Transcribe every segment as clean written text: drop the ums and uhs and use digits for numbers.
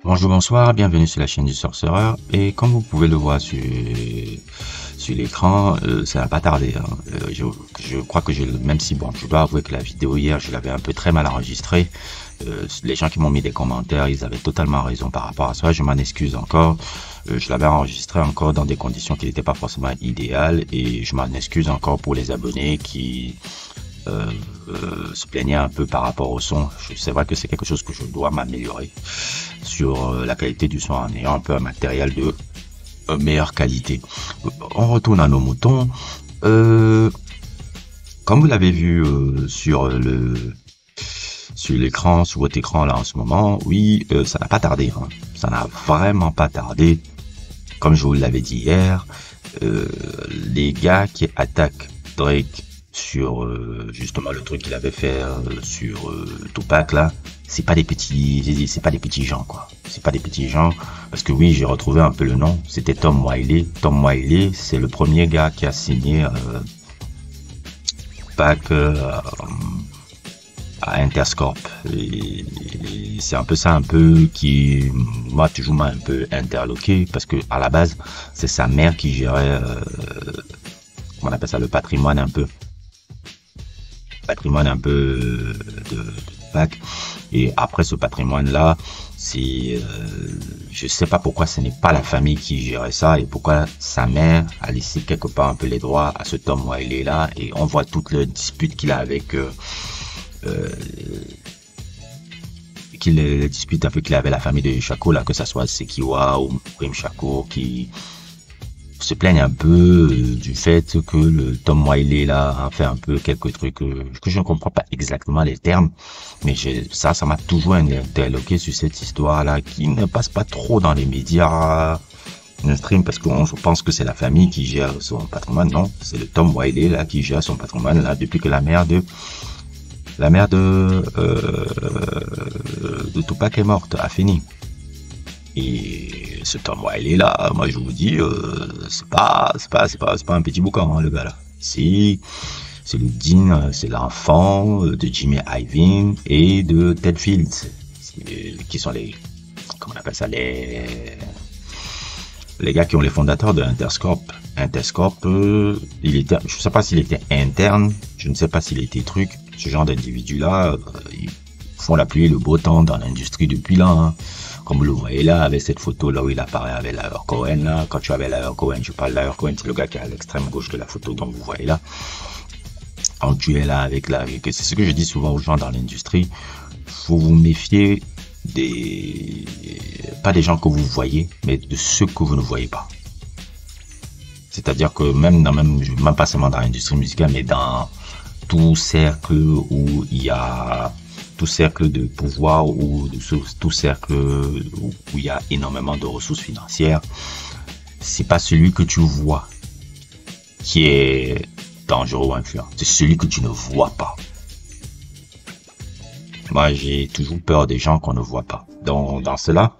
Bonjour, bonsoir, bienvenue sur la chaîne du Sorcereur. Et comme vous pouvez le voir sur l'écran, ça n'a pas tardé, hein. Je crois que même si bon, je dois avouer que la vidéo hier, je l'avais un peu très mal enregistrée. Les gens qui m'ont mis des commentaires, ils avaient totalement raison par rapport à ça. Je m'en excuse encore. Je l'avais enregistré encore dans des conditions qui n'étaient pas forcément idéales et je m'en excuse encore pour les abonnés qui se plaignaient un peu par rapport au son. C'est vrai que c'est quelque chose que je dois m'améliorer sur la qualité du son en ayant un peu un matériel de meilleure qualité. On retourne à nos moutons. Euh, Comme vous l'avez vu sur l'écran, sur votre écran là en ce moment, oui, ça n'a pas tardé, hein. Ça n'a vraiment pas tardé. Comme je vous l'avais dit hier, les gars qui attaquent Drake sur justement le truc qu'il avait fait sur Tupac là, c'est pas des petits gens quoi. C'est pas des petits gens parce que oui, j'ai retrouvé un peu le nom. C'était Tom Wiley. Tom Wiley, c'est le premier gars qui a signé Tupac à Interscope. Et c'est un peu ça un peu qui moi toujours m'a un peu interloqué parce que à la base c'est sa mère qui gérait on appelle ça le patrimoine un peu de Tupac. Et après ce patrimoine là c'est je sais pas pourquoi ce n'est pas la famille qui gérait ça et pourquoi sa mère a laissé quelque part un peu les droits à ce Tom Wiley là et on voit toute le dispute qu'il a avec euh, qu'il dispute un peu qu'il avait la famille de Shakur là, que ça soit Sekiwa ou Prim Shakur qui se plaignent un peu du fait que le Tom Wiley là a fait un peu quelques trucs que je ne comprends pas exactement les termes, mais ça m'a toujours interloqué sur cette histoire là qui ne passe pas trop dans les médias mainstream parce qu'on pense que c'est la famille qui gère son patrimoine. Non, c'est le Tom Wiley là qui gère son patrimoine là depuis que la mère de Tupac est morte, a fini. Et ce Tom Wiley là, moi je vous dis, c'est pas un petit boucan, hein, le gars là. C'est le Dean, c'est l'enfant de Jimmy Iovine et de Ted Fields, qui sont comment on appelle ça, les gars qui ont les fondateurs de Interscope. Interscope, je sais pas s'il était interne, je ne sais pas s'il était truc. Ce genre d'individus-là, ils font la pluie et le beau temps dans l'industrie depuis là, hein. Comme vous le voyez là, avec cette photo là où il apparaît avec Lyor Cohen là. Quand tu avais Lyor Cohen, je parle de Lyor Cohen, c'est le gars qui est à l'extrême gauche de la photo dont vous voyez là. Quand tu es là c'est ce que je dis souvent aux gens dans l'industrie, faut vous méfier pas des gens que vous voyez, mais de ceux que vous ne voyez pas. C'est-à-dire que même pas seulement dans l'industrie musicale, mais dans tout cercle où il y a tout cercle de pouvoir ou tout cercle où il y a énormément de ressources financières, c'est pas celui que tu vois qui est dangereux ou influent, c'est celui que tu ne vois pas. Moi, j'ai toujours peur des gens qu'on ne voit pas. Dans cela,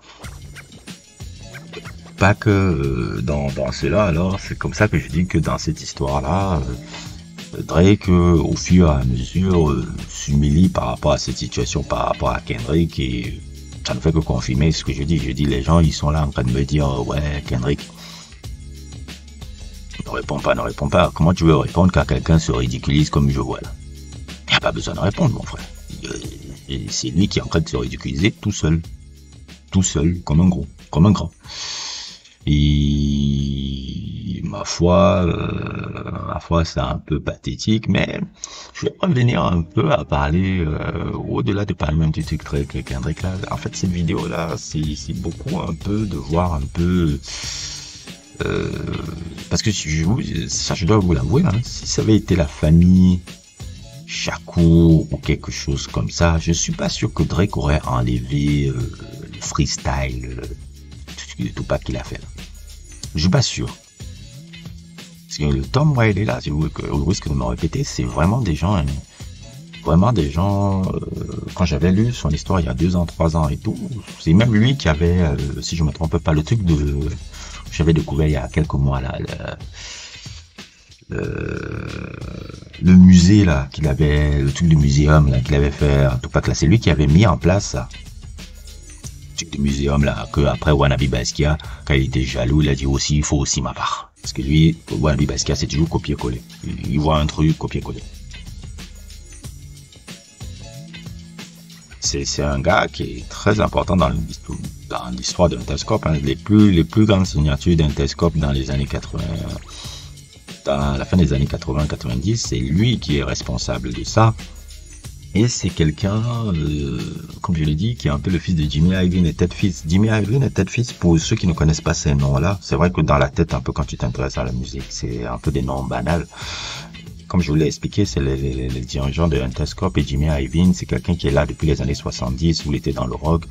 pas que dans cela, alors c'est comme ça que je dis que dans cette histoire-là, Drake, au fur et à mesure, s'humilie par rapport à cette situation, par rapport à Kendrick, et ça ne fait que confirmer ce que je dis. Je dis, les gens, ils sont là en train de me dire, ouais, Kendrick, ne réponds pas, ne réponds pas. Comment tu veux répondre quand quelqu'un se ridiculise comme je vois là? Il n'y a pas besoin de répondre, mon frère. C'est lui qui est en train de se ridiculiser tout seul, comme un gros, comme un grand. Et ma foi, c'est un peu pathétique, mais je vais revenir un peu à parler, au-delà de parler même du truc avec Kendrick là. En fait, cette vidéo là, c'est beaucoup un peu de voir un peu, euh, parce que je dois vous l'avouer, hein, si ça avait été la famille Shakur ou quelque chose comme ça, je suis pas sûr que Drake aurait enlevé le freestyle, tout pas qu'il a fait là. Je suis pas sûr. Parce que le Tom Wiley là, au risque de me répéter, c'est vraiment des gens, hein, quand j'avais lu son histoire il y a 2 ans, 3 ans et tout, c'est même lui qui avait, si je me trompe pas, le truc j'avais découvert il y a quelques mois là, le musée là qu'il avait, le truc du muséum là qu'il avait fait, en tout cas là, c'est lui qui avait mis en place ça. truc de muséum là, que après Wannabe Basquiat, quand il était jaloux, il a dit aussi, il faut aussi ma part. Parce que lui, Wannabe Basquiat, c'est toujours copier-coller. Il voit un truc, copier-coller. C'est un gars qui est très important dans l'histoire de Interscope. Hein. Les plus grandes signatures d'Interscope dans les années 80, dans la fin des années 80-90, c'est lui qui est responsable de ça. Et c'est quelqu'un, comme je l'ai dit, qui est un peu le fils de Jimmy Iovine et Ted Fitz. Jimmy Iovine et Ted Fitz, pour ceux qui ne connaissent pas ces noms-là, c'est vrai que dans la tête, un peu quand tu t'intéresses à la musique, c'est un peu des noms banals. Comme je vous l'ai expliqué, c'est les dirigeants de Interscope, et Jimmy Iovine, c'est quelqu'un qui est là depuis les années 70, où il était dans le rock,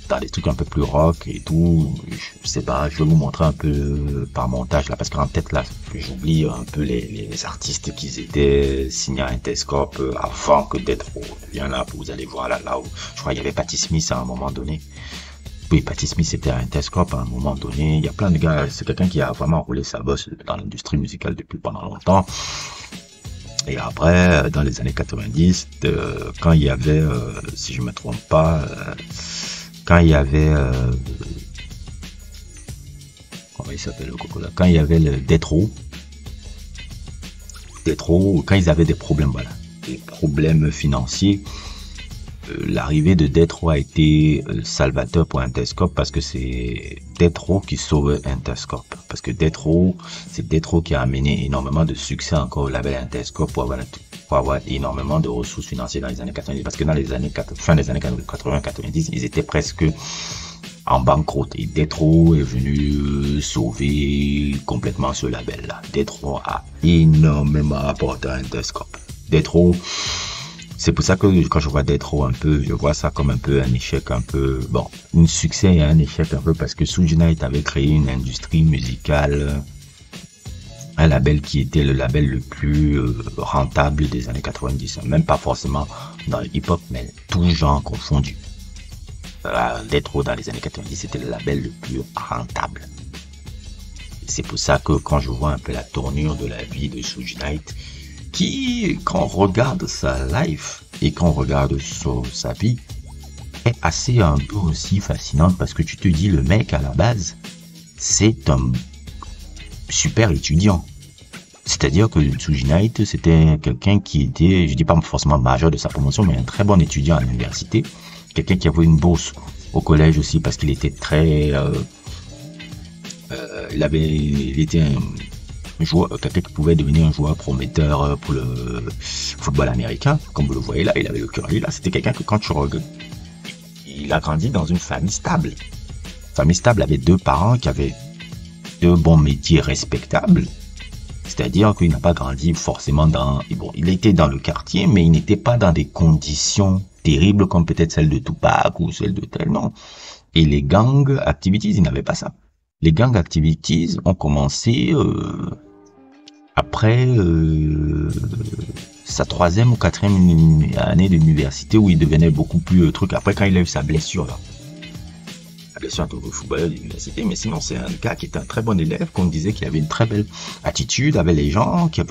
dans des trucs un peu plus rock et tout. Je sais pas, je vais vous montrer un peu par montage là, parce qu'en tête là, j'oublie un peu les artistes qui étaient signés à Interscope avant que Death Row vienne là, vous allez voir là où, je crois il y avait Patti Smith à un moment donné. Oui, Patti Smith était à Interscope à un moment donné. Il y a plein de gars, c'est quelqu'un qui a vraiment roulé sa bosse dans l'industrie musicale depuis pendant longtemps. Et après, dans les années 90, quand il y avait, si je me trompe pas, quand il y avait, comment il s'appelle le coco là, quand il y avait le Death Row, quand ils avaient des problèmes, voilà, des problèmes financiers, l'arrivée de Death Row a été salvateur pour Interscope, parce que c'est Death Row qui sauve Interscope. Parce que c'est Death Row qui a amené énormément de succès encore au label Interscope pour avoir énormément de ressources financières dans les années 90. Parce que dans les années fin des années 80-90, ils étaient presque en banqueroute. Et Death Row est venu sauver complètement ce label-là. Death Row a énormément apporté à Interscope. Death Row, c'est pour ça que quand je vois Death Row un peu, je vois ça comme un peu un échec, un peu, bon, un succès et un échec un peu, parce que Suge Knight avait créé une industrie musicale, un label qui était le label le plus rentable des années 90, même pas forcément dans le hip-hop, mais tout genre confondu. Death Row dans les années 90, c'était le label le plus rentable. C'est pour ça que quand je vois un peu la tournure de la vie de Suge Knight, qui, quand on regarde sa life et quand on regarde sa vie, est assez un peu aussi fascinante, parce que tu te dis, le mec à la base, c'est un super étudiant. C'est-à-dire que Suge Knight, c'était quelqu'un qui était, je dis pas forcément majeur de sa promotion, mais un très bon étudiant à l'université, quelqu'un qui avait une bourse au collège aussi, parce qu'il était très, il était un joueur, quelqu'un qui pouvait devenir un joueur prometteur pour le football américain, comme vous le voyez là, il avait le curly là, c'était quelqu'un que quand tu regardes, il a grandi dans une famille stable. Famille stable avec deux parents qui avaient deux bons métiers respectables, c'est-à-dire qu'il n'a pas grandi forcément dans, bon, il était dans le quartier, mais il n'était pas dans des conditions terribles comme peut-être celle de Tupac ou celle de tel, non. Et les gang activities, il n'avait pas ça. Les gang activities ont commencé après sa 3e ou 4e année d'université, où il devenait beaucoup plus truc. Après, quand il a eu sa blessure là, la blessure en tant que footballeur d'université, mais sinon c'est un gars qui était un très bon élève, qu'on disait qu'il avait une très belle attitude avec les gens, qui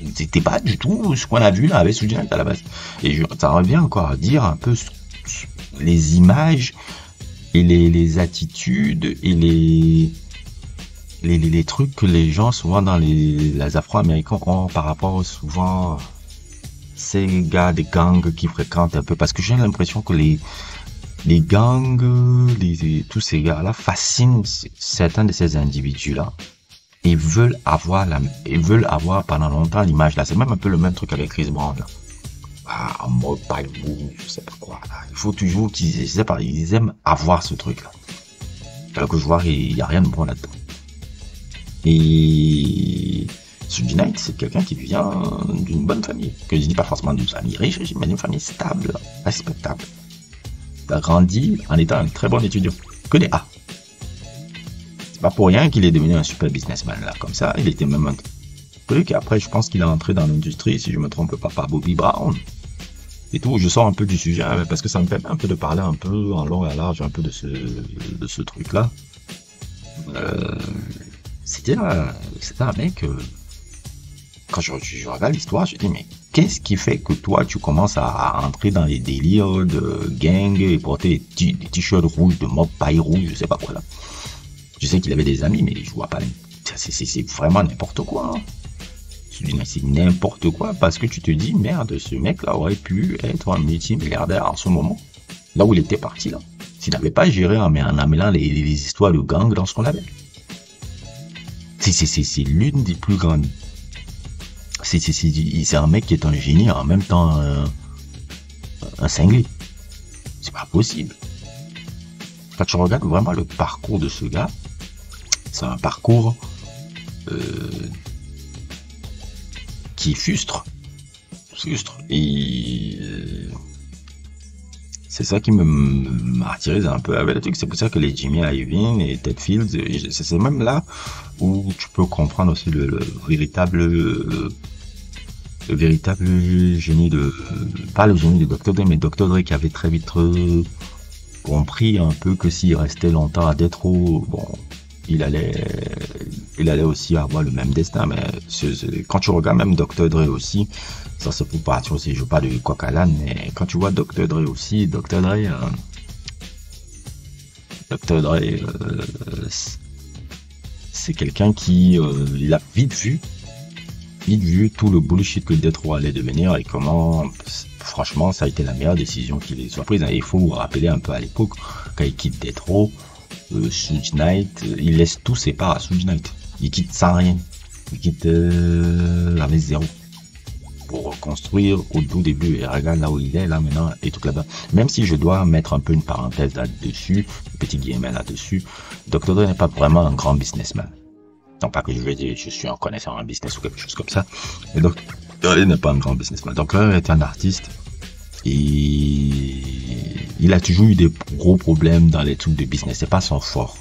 n'était pas du tout ce qu'on a vu là avec Suge Knight à la base. Et ça revient encore à dire un peu les images et les attitudes et les trucs que les gens souvent dans les Afro-Américains ont par rapport souvent ces gars des gangs qui fréquentent un peu, parce que j'ai l'impression que les gangs, tous ces gars-là fascinent certains de ces individus-là et veulent avoir pendant longtemps l'image là. C'est même un peu le même truc avec Chris Brown là. En mode paille-boue, je sais pas quoi là. Il faut toujours ils aiment avoir ce truc là. Alors que je vois, il y a rien de bon là-dedans. Et Suge Knight, c'est quelqu'un qui vient d'une bonne famille, que je dis pas forcément d'une famille riche, mais d'une famille stable, respectable. Il a grandi en étant un très bon étudiant, que des A. C'est pas pour rien qu'il est devenu un super businessman là, comme ça. Il était même un truc, et après je pense qu'il est entré dans l'industrie, si je me trompe pas, par Bobby Brown. Et tout, je sors un peu du sujet, parce que ça me permet un peu de parler un peu en long et à large, un peu de ce truc-là. C'était un mec, quand je regarde l'histoire, je dis, mais qu'est-ce qui fait que toi, tu commences à entrer dans les délires de gang et porter des t-shirts rouges, de mob paille rouge, je sais pas quoi là. Je sais qu'il avait des amis, mais je vois pas. C'est vraiment n'importe quoi. Hein. C'est n'importe quoi parce que tu te dis, merde, ce mec-là aurait pu être un multimilliardaire en ce moment. Là où il était parti, là. S'il n'avait pas géré en mêlant les histoires de gang dans son label. C'est l'une des plus grandes. C'est un mec qui est un génie en même temps un cinglé. C'est pas possible. Quand tu regardes vraiment le parcours de ce gars, c'est un parcours qui frustre. Et c'est ça qui me martyrise un peu avec le truc. C'est pour ça que les Jimmy Iovine et Ted Fields, c'est même là où tu peux comprendre aussi le véritable génie de, pas le génie de Dr. Dre, mais Dr. Dre qui avait très vite compris un peu que s'il restait longtemps à Death Row, bon, il allait aussi avoir le même destin. Mais quand tu regardes même Dr. Dre aussi, ça c'est pour partir aussi, je veux pas de coq à l'âne, mais quand tu vois Dr. Dre aussi, Dr. Dre, c'est quelqu'un qui, il a vite vu tout le bullshit que Death Row allait devenir et comment, franchement, ça a été la meilleure décision qu'il soit prise. Il faut vous rappeler un peu à l'époque, quand il quitte Death Row, Suge Knight, il laisse tous ses parts à Suge Knight. Il quitte sans rien. Il quitte avec zéro. Pour reconstruire au tout début. Et regarde là où il est, là maintenant, et tout là-bas. Même si je dois mettre un peu une parenthèse là-dessus, un petit guillemet là-dessus, Dr. Dre n'est pas vraiment un grand businessman. Non pas que je vais dire je suis un connaisseur en business ou quelque chose comme ça. Et donc, il n'est pas un grand businessman. Donc là, il est un artiste. Et il a toujours eu des gros problèmes dans les trucs de business. C'est pas son fort.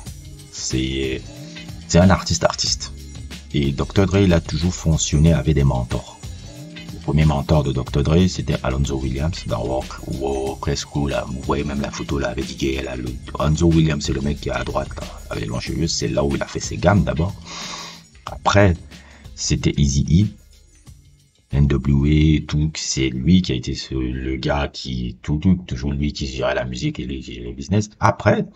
C'est un artiste. Et Dr. Dre, il a toujours fonctionné avec des mentors. Le premier mentor de Dr. Dre, c'était Alonzo Williams dans Walk School. Là. Vous voyez même la photo là avec DJ. Là, Alonzo Williams, c'est le mec qui est à droite, là, avec les longs cheveux. C'est là où il a fait ses gammes d'abord. Après, c'était Eazy-E, NWA, tout. C'est lui qui a été le gars qui, toujours lui qui gérait la musique et les business. Après,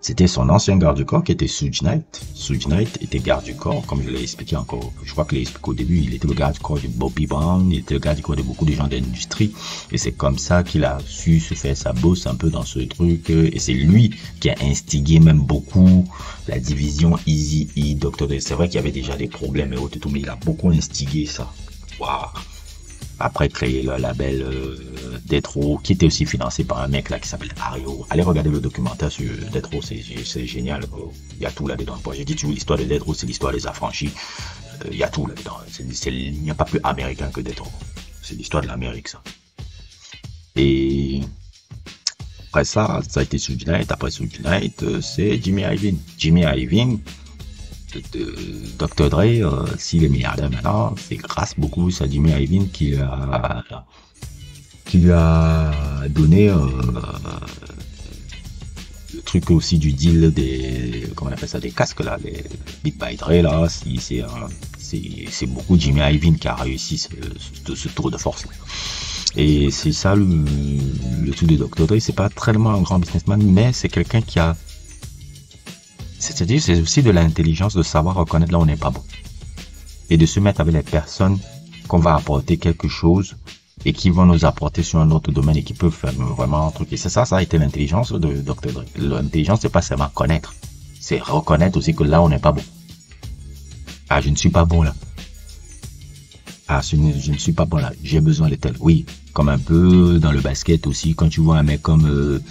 c'était son ancien garde du corps qui était Suge Knight. Suge Knight était garde du corps, comme je l'ai expliqué encore. Je crois que je l'ai expliqué au début. Il était le garde du corps de Bobby Brown, il était le garde du corps de beaucoup de gens de l'industrie. Et c'est comme ça qu'il a su se faire sa bosse un peu dans ce truc. Et c'est lui qui a instigé même beaucoup la division Eazy-E, Dr. Dre. C'est vrai qu'il y avait déjà des problèmes et autres et tout, mais il a beaucoup instigé ça. Waouh. Après créer le label Death Row, qui était aussi financé par un mec là qui s'appelle Ario. Allez regarder le documentaire sur Death Row, c'est génial. Il y a tout là-dedans. J'ai dit toujours l'histoire de Death Row, c'est l'histoire des affranchis. Il y a tout là-dedans. Il n'y a pas plus américain que Death Row. C'est l'histoire de l'Amérique, ça. Et après ça a été Suge Knight. Après Suge Knight, c'est Jimmy Iovine. Jimmy Iovine, Dr. Dre, s'il est milliardaire maintenant, c'est grâce beaucoup à Jimmy Iovine qui lui a donné le truc aussi du deal des, comment on appelle ça, des casques là, les Beat by Dre là, c'est beaucoup Jimmy Iovine qui a réussi ce tour de force là. Et c'est ça le truc de Dr. Dre, c'est pas tellement un grand businessman, mais c'est quelqu'un qui a, c'est-à-dire, c'est aussi de l'intelligence de savoir reconnaître là où on n'est pas bon. Et de se mettre avec les personnes qu'on va apporter quelque chose et qui vont nous apporter sur un autre domaine et qui peuvent faire vraiment un truc. Et c'est ça a été l'intelligence de Dr. Dre. L'intelligence, c'est pas seulement connaître. C'est reconnaître aussi que là, on n'est pas bon. Ah, je ne suis pas bon là. Ah, je ne suis pas bon là. J'ai besoin de tel. Oui, comme un peu dans le basket aussi, quand tu vois un mec comme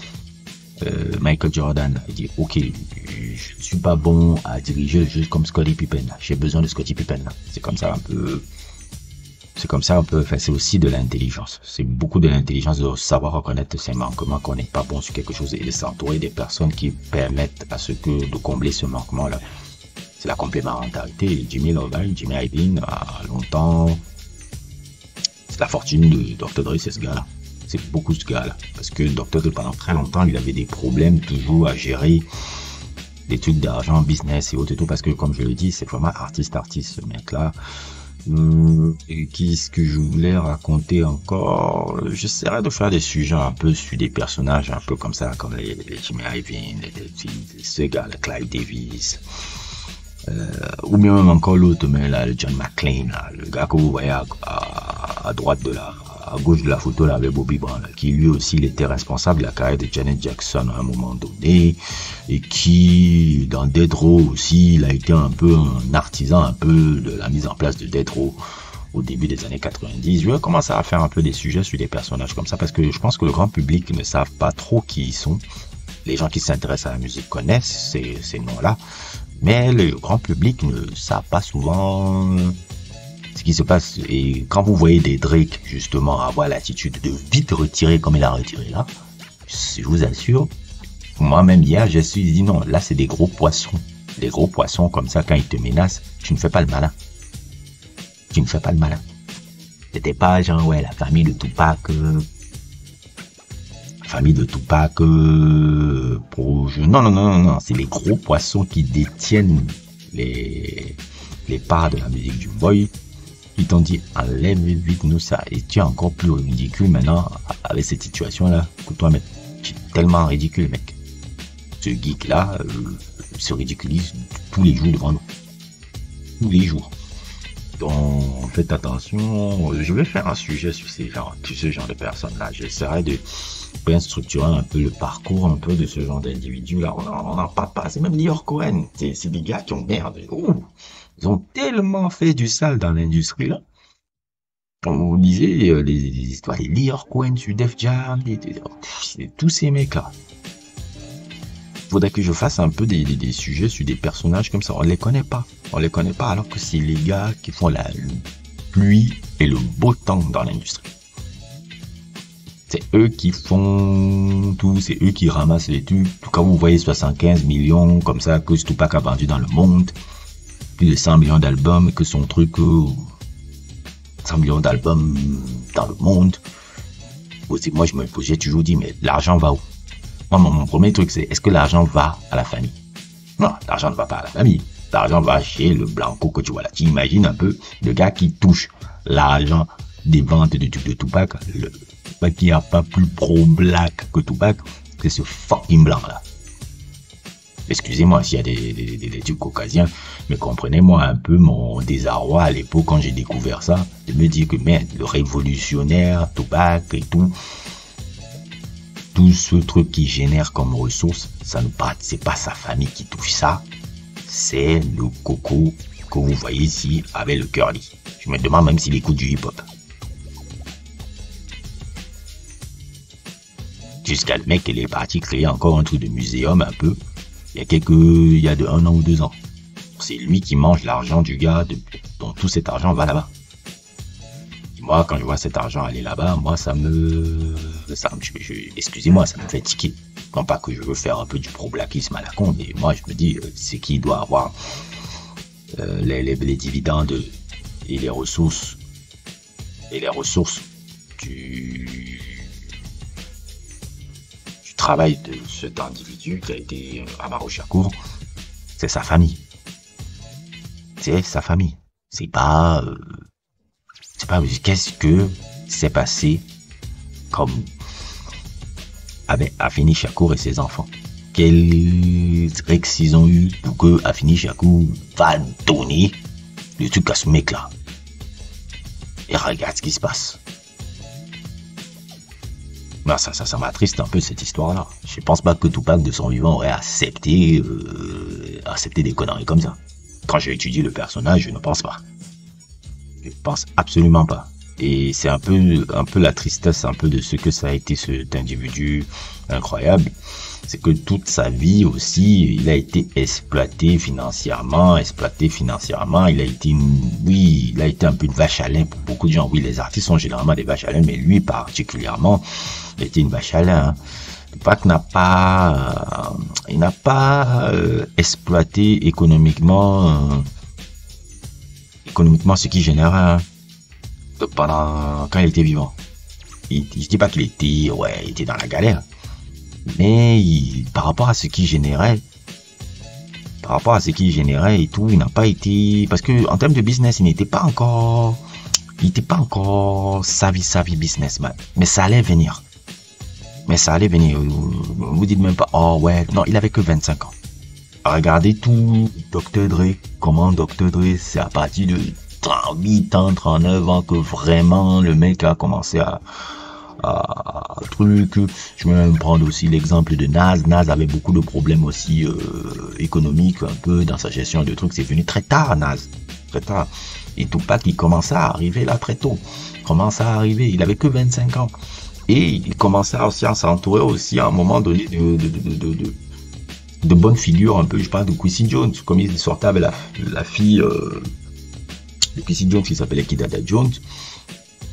Michael Jordan, il dit ok, je ne suis pas bon à diriger le jeu comme Scottie Pippen, j'ai besoin de Scottie Pippen. C'est comme ça un peu, enfin, c'est aussi de l'intelligence, c'est beaucoup de l'intelligence de savoir reconnaître ses manquements, qu'on n'est pas bon sur quelque chose et de s'entourer des personnes qui permettent à ce que de combler ce manquement là. C'est la complémentarité. Jimmy Iovine a longtemps, c'est la fortune de Dr. Dre, c'est ce gars là. C'est beaucoup ce gars-là. Parce que Dr. Dre, pendant très longtemps, il avait des problèmes toujours à gérer des trucs d'argent, business et autres et tout. Parce que, comme je le dis, c'est vraiment artiste, ce mec-là. Et qu'est-ce que je voulais raconter encore? J'essaierai de faire des sujets un peu sur des personnages un peu comme ça, comme les Jimmy Iovine, ce gars, le Clive Davis, ou bien même encore l'autre, mais là, le John McClane, là, le gars que vous voyez à droite de la, à gauche de la photo là avec Bobby Brown, là, qui lui aussi il était responsable de la carrière de Janet Jackson à un moment donné, et qui dans Death Row aussi, il a été un peu un artisan un peu de la mise en place de Death Row au début des années 90. Je vais commencer à faire un peu des sujets sur des personnages comme ça parce que je pense que le grand public ne savent pas trop qui ils sont. Les gens qui s'intéressent à la musique connaissent ces noms-là, mais le grand public ne savent pas souvent ce qui se passe. Et quand vous voyez des Drake justement avoir l'attitude de vite retirer comme il a retiré là, je vous assure, moi-même hier je me suis dit non, là c'est des gros poissons. Des gros poissons comme ça, quand ils te menacent, tu ne fais pas le malin. Tu ne fais pas le malin. C'était pas genre ouais la famille de Tupac non, c'est les gros poissons qui détiennent les parts de la musique du boy. Ils t'ont dit enlève vite nous ça, et tu es encore plus ridicule maintenant avec cette situation là que toi mec. Tu es tellement ridicule mec. Ce geek là se ridiculise tous les jours devant nous. Tous les jours. Donc faites attention. Je vais faire un sujet sur ce genre de personnes là. J'essaierai de bien structurer un peu le parcours un peu de ce genre d'individus là. On n'en parle pas. C'est même Lior Cohen. C'est des gars qui ont merde. Ils ont tellement fait du sale dans l'industrie là. On lisait les histoires des Lior Cohen sur Def Jam, tous ces mecs là. Faudrait que je fasse un peu des sujets sur des personnages comme ça. On les connaît pas. On les connaît pas alors que c'est les gars qui font la pluie et le beau temps dans l'industrie. C'est eux qui font tout, c'est eux qui ramassent les trucs. Quand vous voyez 75 millions comme ça que Tupac a vendu dans le monde, plus de 100 millions d'albums, que son truc 100 millions d'albums dans le monde. Aussi, moi j'ai toujours dit mais l'argent va où? Moi, mon premier truc, c'est est-ce que l'argent va à la famille? Non, l'argent ne va pas à la famille. L'argent va chez le Blanco que tu vois là. Tu imagines un peu le gars qui touche l'argent des ventes de tubes de Tupac. Le Tupac qui n'a pas plus pro-black que Tupac, c'est ce fucking blanc là. Excusez-moi s'il y a des trucs caucasiens, mais comprenez-moi un peu mon désarroi à l'époque quand j'ai découvert ça. De me dire que merde, le révolutionnaire, Tupac et tout ce truc qui génère comme ressource, ça ne pas, c'est pas sa famille qui touche ça, c'est le coco que vous voyez ici avec le curly. Je me demande même s'il écoute du hip-hop. Jusqu'à le mec, il est parti créer encore un truc de muséum un peu, il y a de 1 an ou 2 ans. C'est lui qui mange l'argent du gars, dont tout cet argent va là-bas. Moi, quand je vois cet argent aller là-bas, moi, excusez-moi, ça me fait tiquer. Non pas que je veux faire un peu du pro-blackisme à la con, mais moi, je me dis, c'est qui doit avoir les dividendes et les ressources du travail de cet individu qui a été Amaro Chakour, c'est sa famille. C'est sa famille. C'est pas qu'est-ce que s'est passé comme avec Afeni Chakour et ses enfants. Quels ex ils ont eu pour que Afeni Chakour va donner le truc à ce mec là. Et regarde ce qui se passe. Ben, ça m'attriste un peu cette histoire là. Je pense pas que Tupac de son vivant aurait accepté des conneries comme ça. Quand j'ai étudié le personnage, je ne pense pas. Je pense absolument pas. Et c'est un peu la tristesse un peu de ce que ça a été cet individu incroyable. C'est que toute sa vie aussi, il a été exploité financièrement. Il a été un peu une vache à lait pour beaucoup de gens. Oui, les artistes sont généralement des vaches à lait, mais lui particulièrement, il était une vache à lait. Hein. Tupac n'a pas exploité économiquement ce qui générait hein, quand il était vivant. Je dis pas qu'il était, il était dans la galère. Mais par rapport à ce qui générait, par rapport à ce qu'il générait et tout, il n'a pas été, parce que en termes de business, il n'était pas encore savvy businessman, mais ça allait venir. Vous dites même pas, oh ouais, non, il avait que 25 ans. Regardez tout Dr. Dre, comment Dr. Dre, c'est à partir de 38 ans, 39 ans que vraiment le mec a commencé à truc. Je vais même prendre aussi l'exemple de Nas. Nas avait beaucoup de problèmes aussi économiques, un peu dans sa gestion de trucs. C'est venu très tard, Nas. Très tard. Et Tupac, il commençait à arriver là très tôt. Il avait que 25 ans. Et il commençait aussi à s'entourer aussi à un moment donné de bonnes figures, un peu, je parle de Quincy Jones, comme il sortait avec la fille de Quincy Jones qui s'appelait Kidada Jones.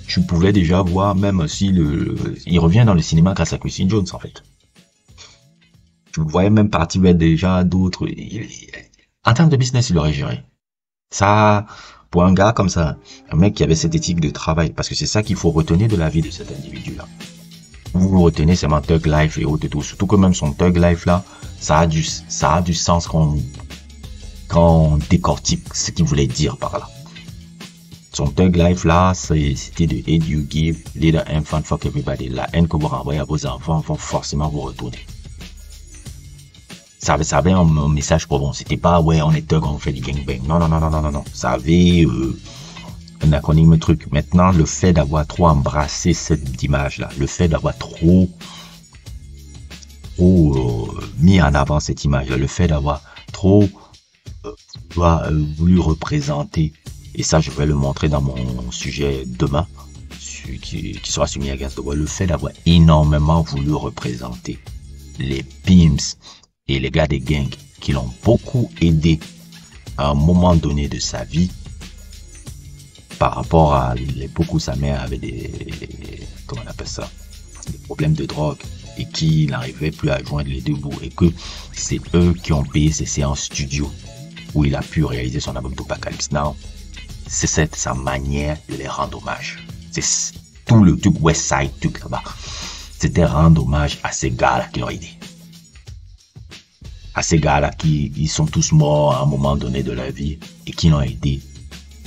Tu pouvais déjà voir, même si il revient dans le cinéma grâce à Quincy Jones, en fait. Tu le voyais même partir vers déjà d'autres. En termes de business, il aurait géré. Ça, pour un gars comme ça, un mec qui avait cette éthique de travail, parce que c'est ça qu'il faut retenir de la vie de cet individu-là. Vous retenez seulement Thug Life et autres et tout. Surtout que même son Thug Life là, ça a du sens quand on décortique ce qu'il voulait dire par là. Son Thug Life là, c'était de hate you give, leader infant, fuck everybody. La haine que vous renvoyez à vos enfants vont forcément vous retourner. Ça avait un message pour bon. C'était pas, ouais, on est thug, on fait du gangbang. Non. Ça avait un acronyme truc. Maintenant, le fait d'avoir trop embrassé cette image-là, le fait d'avoir trop mis en avant cette image-là, le fait d'avoir trop voulu représenter, et ça, je vais le montrer dans mon sujet demain, qui sera soumis à Against the Wall, le fait d'avoir énormément voulu représenter les pimps et les gars des gangs qui l'ont beaucoup aidé à un moment donné de sa vie par rapport à l'époque où sa mère avait comment on appelle ça, des problèmes de drogue et qu'il n'arrivait plus à joindre les deux bouts et que c'est eux qui ont payé ses séances studio où il a pu réaliser son album Tupacalypse Now. C'est sa manière de les rendre hommage. C'est tout le truc Westside, tout là-bas. C'était rendre hommage à ces gars-là qui l'ont aidé. À ces gars-là qui ils sont tous morts à un moment donné de leur vie et qui l'ont aidé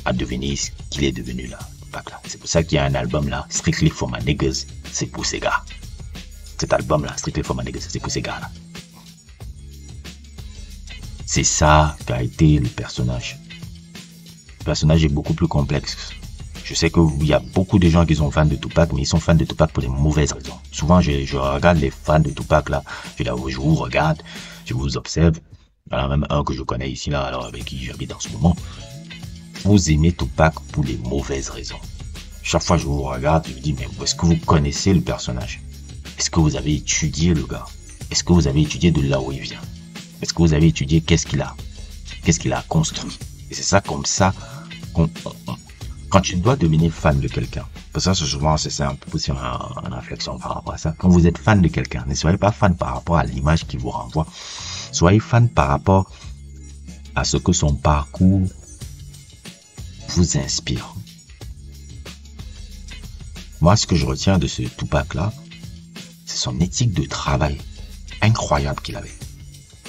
à devenir ce qu'il est devenu là. C'est pour ça qu'il y a un album là, Strictly for My Niggas, c'est pour ces gars. Cet album là, Strictly for My Niggas, c'est pour ces gars là. C'est ça qu'a été le personnage. Le personnage est beaucoup plus complexe. Je sais qu'il y a beaucoup de gens qui sont fans de Tupac, mais ils sont fans de Tupac pour des mauvaises raisons. Souvent, je regarde les fans de Tupac là, je vous regarde, je vous observe. Il y en a même un que je connais ici là, alors avec qui j'habite en ce moment. Vous aimez Tupac pour les mauvaises raisons. Chaque fois que je vous regarde, je me dis, mais est-ce que vous connaissez le personnage? Est-ce que vous avez étudié le gars? Est-ce que vous avez étudié de là où il vient? Est-ce que vous avez étudié qu'est-ce qu'il a construit? Et c'est ça comme ça quand tu dois devenir fan de quelqu'un, parce que ça souvent c'est un peu aussi une réflexion par rapport à ça. Quand vous êtes fan de quelqu'un, ne soyez pas fan par rapport à l'image qu'il vous renvoie. Soyez fan par rapport à ce que son parcours vous inspire. Moi, ce que je retiens de ce Tupac-là, c'est son éthique de travail incroyable qu'il avait.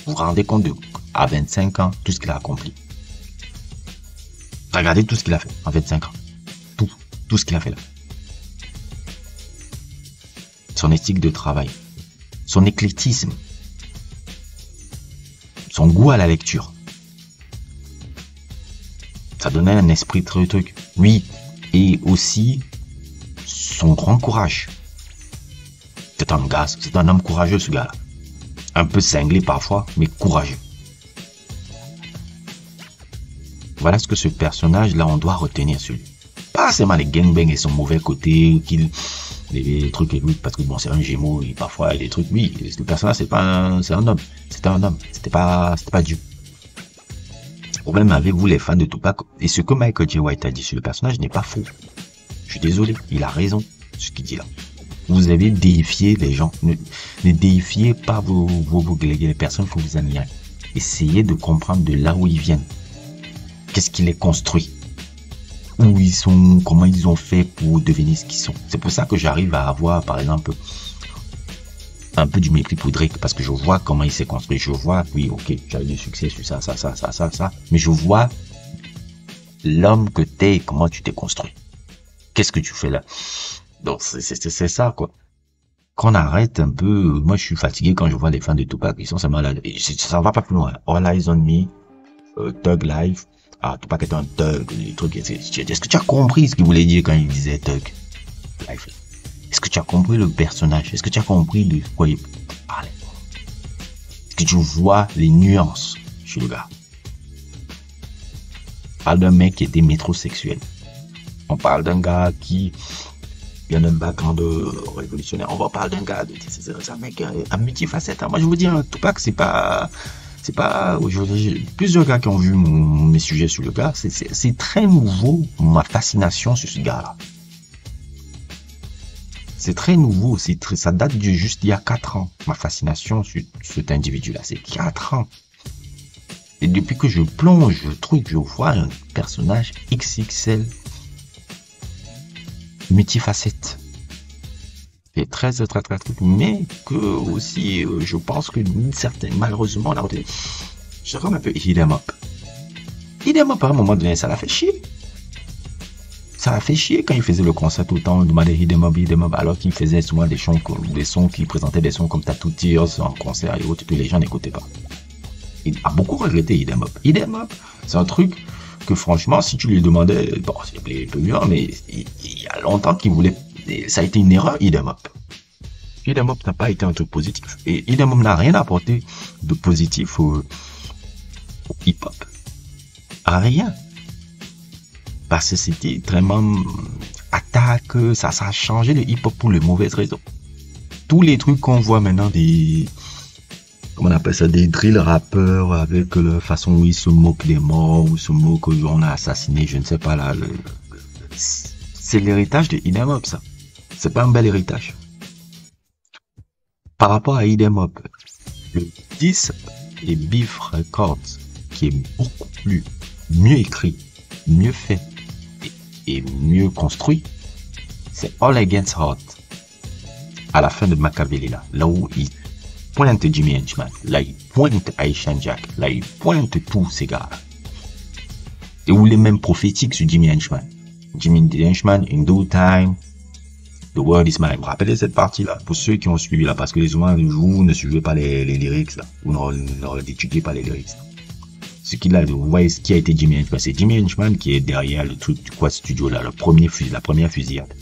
Vous vous rendez compte à 25 ans, tout ce qu'il a accompli. Regardez tout ce qu'il a fait en 25 ans. Tout ce qu'il a fait là. Son éthique de travail, son éclectisme, son goût à la lecture. Ça donnait un esprit très truc. Oui, et aussi son grand courage. C'est un homme courageux ce gars-là. Un peu cinglé parfois, mais courageux. Voilà ce que ce personnage-là, on doit retenir sur lui. Pas seulement les gangbangs et son mauvais côté, les trucs et tout, parce que bon, c'est un gémeau et parfois les trucs, oui, le personnage, c'est un homme. C'était un homme. C'était pas Dieu. Le problème avec vous, les fans de Tupac, et ce que Michael J. White a dit sur le personnage n'est pas faux. Je suis désolé, il a raison, ce qu'il dit là. Vous avez déifié les gens. Ne déifiez pas les personnes que vous admirez. Essayez de comprendre de là où ils viennent. Qu'est-ce qui les construit? Où ils sont? Comment ils ont fait pour devenir ce qu'ils sont? C'est pour ça que j'arrive à avoir, par exemple, un peu du mépris pour Drake parce que je vois comment il s'est construit. Je vois, oui, ok, j'ai eu du succès sur ça. Mais je vois l'homme que t'es et comment tu t'es construit. Qu'est-ce que tu fais là? Donc, c'est ça, quoi. Qu'on arrête un peu, moi je suis fatigué quand je vois les fans de Tupac, ils sont seulement là, et ça va pas plus loin. All Eyes on Me, Thug Life, Tupac est un thug, les trucs, est-ce que tu as compris ce qu'il voulait dire quand il disait Thug Life? Est-ce que tu as compris le personnage? Est-ce que tu as compris de quoi il parlait? Est-ce que tu vois les nuances chez le gars? On parle d'un mec qui était métrosexuel. On parle d'un gars qui vient d'un background révolutionnaire. On va parler d'un gars, c'est un mec à multifacette. Moi, je vous dis, Tupac, c'est pas, aujourd'hui, plusieurs gars qui ont vu mes sujets sur le gars, c'est très nouveau, ma fascination sur ce gars-là. C'est très nouveau, ça date de juste il y a 4 ans, ma fascination sur cet individu-là, c'est 4 ans. Et depuis que je plonge, je vois un personnage XXL, multifacette. Et très, mais que aussi, je pense que malheureusement, là, je comme un peu hit 'em up. Hit 'em up, à un moment donné, ça l'a fait chier. Ça l'a fait chier quand il faisait le concert tout le temps, on demandait hit 'em up, alors qu'il faisait souvent des sons qui présentaient des sons comme Tattoo Tears en concert et autres, que les gens n'écoutaient pas. Il a beaucoup regretté hit 'em up. Hit 'em up, c'est un truc que franchement, si tu lui demandais, bon, c'est un peu mieux, mais il y a longtemps qu'il voulait, ça a été une erreur, hit 'em up. Hit 'em up n'a pas été un truc positif. Et hit 'em up n'a rien apporté de positif au hip-hop. Rien. Parce que c'était vraiment attaque, ça a changé le hip-hop pour les mauvaises raisons. Tous les trucs qu'on voit maintenant comment on appelle ça, des drill rappeurs avec la façon où ils se moquent des morts, ou se moquent qu'on a assassiné, je ne sais pas là. C'est l'héritage de hit 'em up, ça. C'est pas un bel héritage. Par rapport à hit 'em up, le 10 et Beef Records, qui est beaucoup plus mieux écrit, mieux fait et mieux construit, c'est All Against Hot. À la fin de Machiavelli, là où il pointe Jimmy Henchman, là il pointe Aishan Jack, là il pointe tous ces gars. Et où il est même prophétique sur Jimmy Henchman. Jimmy Henchman, in due time, the world is mine. Vous vous rappelez cette partie-là, pour ceux qui ont suivi là, parce que souvent, vous ne suivez pas les lyrics là, vous n'étudiez pas les lyrics. Ce qu'il a, vous voyez ce qui a été Jimmy Henchman. C'est Jimmy Henchman qui est derrière le truc du Quad Studio là, la première fusillade.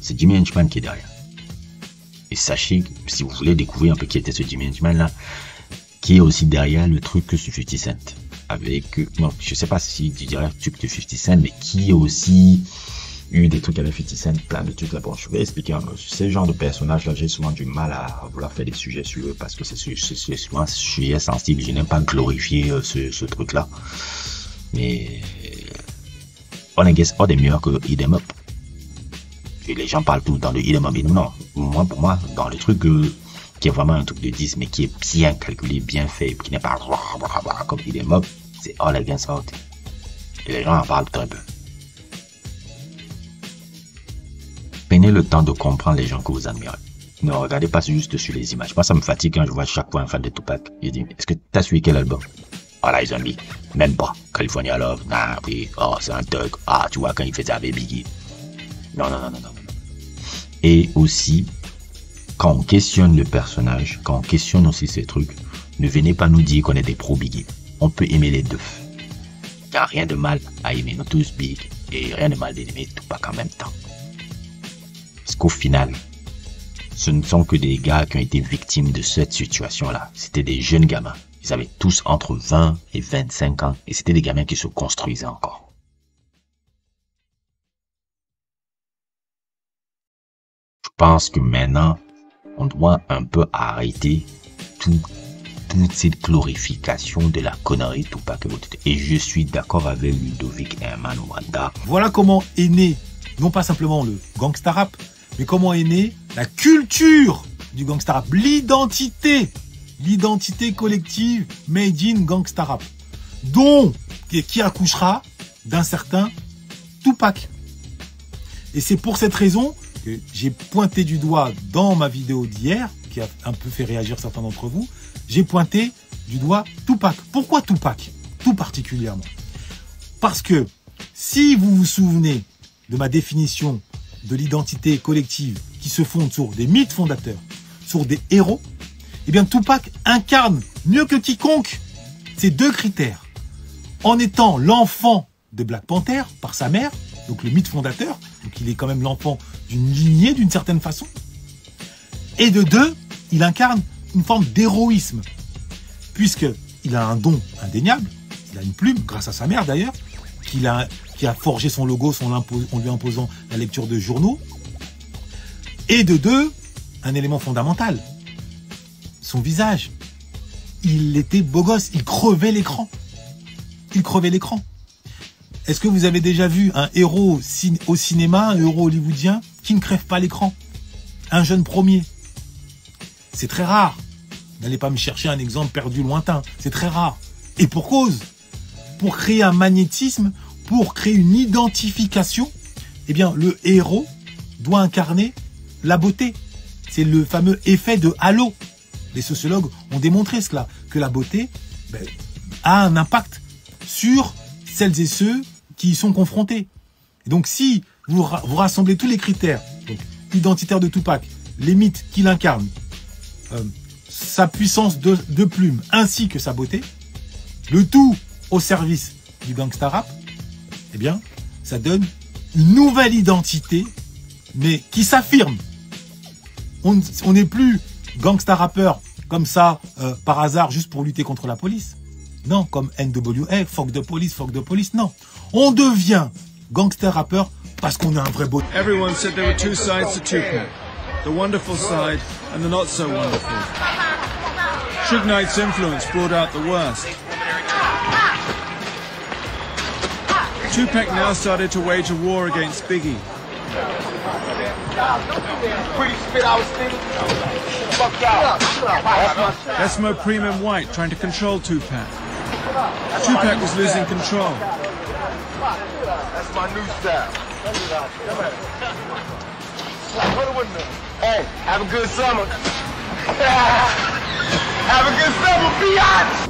C'est Jimmy Henchman qui est derrière. Et sachez, si vous voulez découvrir un peu qui était ce Jimmy Henchman là, qui est aussi derrière le truc sur 50 Cent. Avec, non, je sais pas si tu dirais le truc de 50 Cent, mais qui est aussi eu des trucs avec 50 Cent, plein de trucs là. Bon, je vais expliquer un peu. Ce genre de personnage là, j'ai souvent du mal à vouloir faire des sujets sur eux parce que c'est souvent un sujet sensible. Je n'aime pas glorifier ce truc là. Mais, on est meilleur que Hit 'em Up. Et les gens parlent tout le temps de Hit 'em Up. Non, pour moi, dans le truc qui est vraiment un truc de 10, mais qui est bien calculé, bien fait, qui n'est pas comme Hit 'em Up, c'est All Against Hot. Et les gens en parlent très peu. Prenez le temps de comprendre les gens que vous admirez. Ne regardez pas juste sur les images. Moi, ça me fatigue quand je vois chaque fois un fan de Tupac. Je dis, est-ce que t'as suivi quel album? All Eyes on Me. Même pas. California Love. Nah, oui. Oh, c'est un thug. Ah, tu vois, quand il faisait avec Biggie. Non. Et aussi, quand on questionne le personnage, quand on questionne aussi ces trucs, ne venez pas nous dire qu'on est des pro-Biggie. On peut aimer les deux. Il n'y a rien de mal à aimer nous tous Big et rien de mal d'aimer Tupac en même temps. Parce qu'au final, ce ne sont que des gars qui ont été victimes de cette situation-là. C'était des jeunes gamins. Ils avaient tous entre 20 et 25 ans et c'était des gamins qui se construisaient encore. Je pense que maintenant, on doit un peu arrêter toute cette glorification de la connerie Tupac et autres. Et je suis d'accord avec Ludovic Herman Wanda. Voilà comment est né, non pas simplement le gangsta rap, mais comment est née la culture du gangsta rap, l'identité collective made in gangsta rap, dont qui accouchera d'un certain Tupac. Et c'est pour cette raison que j'ai pointé du doigt dans ma vidéo d'hier, qui a un peu fait réagir certains d'entre vous, j'ai pointé du doigt Tupac. Pourquoi Tupac? Tout particulièrement. Parce que si vous vous souvenez de ma définition de l'identité collective qui se fonde sur des mythes fondateurs, sur des héros, eh bien Tupac incarne mieux que quiconque ces deux critères. En étant l'enfant de Black Panther par sa mère, donc le mythe fondateur, donc il est quand même l'enfant d'une lignée d'une certaine façon. Et de deux, il incarne une forme d'héroïsme, puisqu'il a un don indéniable, il a une plume, grâce à sa mère d'ailleurs, qui a forgé son logo en lui imposant la lecture de journaux. Et de deux, un élément fondamental, son visage. Il était beau gosse, il crevait l'écran. Il crevait l'écran. Est-ce que vous avez déjà vu un héros au cinéma, un héros hollywoodien, qui ne crève pas l'écran? Un jeune premier. C'est très rare. N'allez pas me chercher un exemple perdu lointain. C'est très rare. Et pour cause. Pour créer un magnétisme, pour créer une identification, eh bien, le héros doit incarner la beauté. C'est le fameux effet de halo. Les sociologues ont démontré cela, que la beauté a un impact sur celles et ceux qui y sont confrontés. Et donc, si vous rassemblez tous les critères, donc, identitaires de Tupac, les mythes qu'il incarne, sa puissance de plume, ainsi que sa beauté, le tout au service du gangsta rap, eh bien, ça donne une nouvelle identité, mais qui s'affirme. On n'est plus gangsta rappeur comme ça, par hasard, juste pour lutter contre la police. Non, comme NWA, fuck the police, non. On devient gangster rappeur parce qu'on a un vrai beau. Everyone said there were two sides to Tupac. The wonderful side and the not so wonderful. Suge Knight's influence brought out the worst. Tupac now started to wage a war against Biggie. Esmo Premium White trying to control Tupac. Tupac was losing control. That's my new style. Hey, have a good summer. Have a good summer, biatch.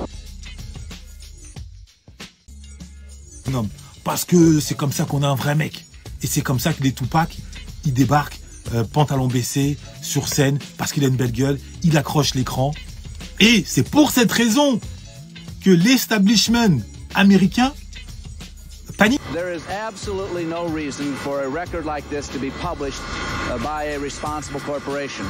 Non, parce que c'est comme ça qu'on a un vrai mec. Et c'est comme ça que les Tupac, ils débarquent, pantalon baissé, sur scène, parce qu'il a une belle gueule, il accroche l'écran. Et c'est pour cette raison que l'establishment américain panique. There is absolutely no reason for a record like this to be published by a responsible corporation.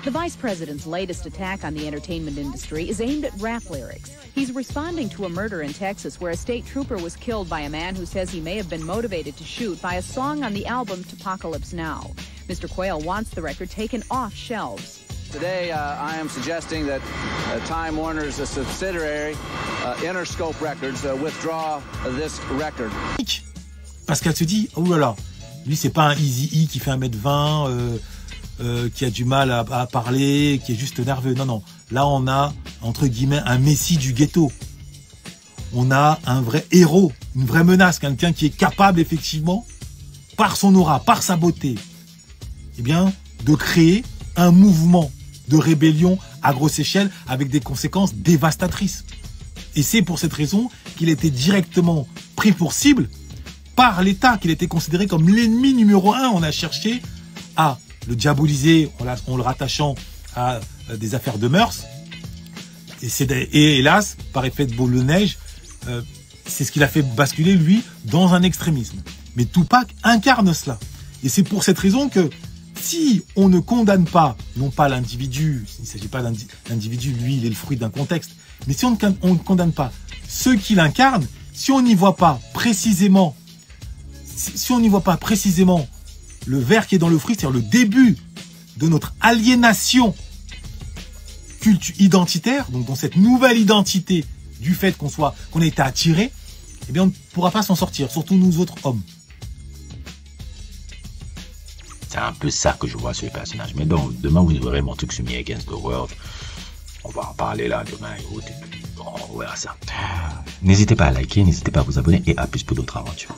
The vice president's latest attack on the entertainment industry is aimed at rap lyrics. He's responding to a murder in Texas where a state trooper was killed by a man who says he may have been motivated to shoot by a song on the album Apocalypse Now. Mr. Quayle wants the record taken off shelves. Today, I am suggesting that Time Warner's subsidiary, Interscope Records, withdraw this record. Parce qu'elle se dit, oh là là, lui c'est pas un Eazy-E qui fait 1m20, qui a du mal à parler, qui est juste nerveux. Non, non. Là, on a, entre guillemets, un messie du ghetto. On a un vrai héros, une vraie menace, quelqu'un qui est capable, effectivement, par son aura, par sa beauté, eh bien, de créer un mouvement de rébellion à grosse échelle avec des conséquences dévastatrices. Et c'est pour cette raison qu'il a été directement pris pour cible par l'État, qu'il était considéré comme l'ennemi numéro 1. On a cherché à le diaboliser en le rattachant à des affaires de mœurs. Et hélas, par effet de boule de neige, c'est ce qui l'a fait basculer, lui, dans un extrémisme. Mais Tupac incarne cela. Et c'est pour cette raison que si on ne condamne pas, non pas l'individu, il ne s'agit pas d'un individu, lui, il est le fruit d'un contexte, mais si on ne condamne pas ceux qui l'incarnent, si on n'y voit pas précisément, le ver qui est dans le fruit, c'est-à-dire le début de notre aliénation identitaire, donc dans cette nouvelle identité du fait qu'on a été attiré, eh bien on ne pourra pas s'en sortir, surtout nous autres hommes. C'est un peu ça que je vois sur les personnages. Mais donc, demain, vous verrez mon truc sur Me Against the World. On va en parler là demain. On verra ça. N'hésitez pas à liker, n'hésitez pas à vous abonner et à plus pour d'autres aventures.